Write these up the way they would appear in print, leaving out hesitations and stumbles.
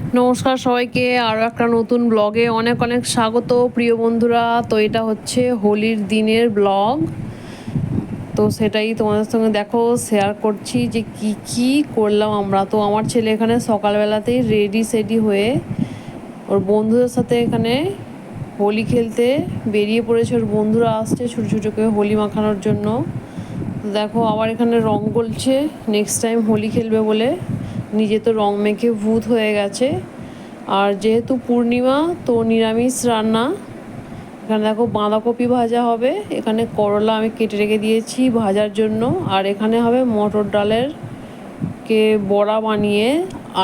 নমস্কার সবাইকে, আরও একটা নতুন ব্লগে অনেক অনেক স্বাগত প্রিয় বন্ধুরা। তো এটা হচ্ছে হোলির দিনের ব্লগ। তো সেটাই তোমাদের সঙ্গে দেখো শেয়ার করছি যে কি কি করলাম আমরা। তো আমার ছেলে এখানে সকালবেলাতেই রেডি সেডি হয়ে ওর বন্ধুদের সাথে এখানে হোলি খেলতে বেরিয়ে পড়েছে। ওর বন্ধুরা আসছে ছোটো ছোটো করে হোলি মাখানোর জন্য। তো দেখো আবার এখানে রং গলছে, নেক্সট টাইম হোলি খেলবে বলে। নিজে তো রং মেখে ভূত হয়ে গেছে। আর যেহেতু পূর্ণিমা তো নিরামিষ রান্না। এখানে দেখো বাঁধাকপি ভাজা হবে, এখানে করলা আমি কেটে রেখে দিয়েছি ভাজার জন্য, আর এখানে হবে মটর ডালের বড়া বানিয়ে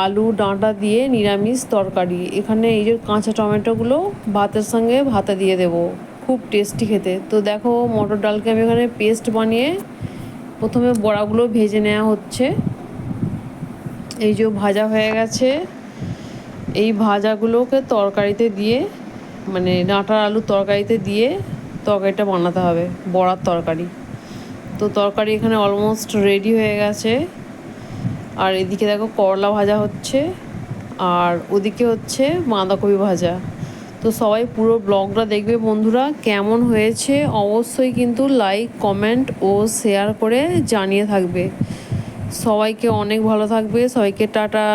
আলু ডাঁটা দিয়ে নিরামিষ তরকারি। এখানে এই যে কাঁচা টমেটোগুলো ভাতের সঙ্গে ভাতে দিয়ে দেবো, খুব টেস্টি খেতে। তো দেখো মটর ডালকে আমি এখানে পেস্ট বানিয়ে প্রথমে বড়াগুলো ভেজে নেওয়া হচ্ছে। এই যে ভাজা হয়ে গেছে, এই ভাজাগুলোকে তরকারিতে দিয়ে, মানে ডাঁটার আলুর তরকারিতে দিয়ে তরকারিটা বানাতে হবে, বড়ার তরকারি। তো তরকারি এখানে অলমোস্ট রেডি হয়ে গেছে। আর এদিকে দেখো করলা ভাজা হচ্ছে, আর ওদিকে হচ্ছে বাঁধাকপি ভাজা। তো সবাই পুরো ব্লগটা দেখবে বন্ধুরা, কেমন হয়েছে অবশ্যই কিন্তু লাইক কমেন্ট ও শেয়ার করে জানিয়ে থাকবে। সবাইকে অনেক ভালো থাকবে, সবাইকে টাটা।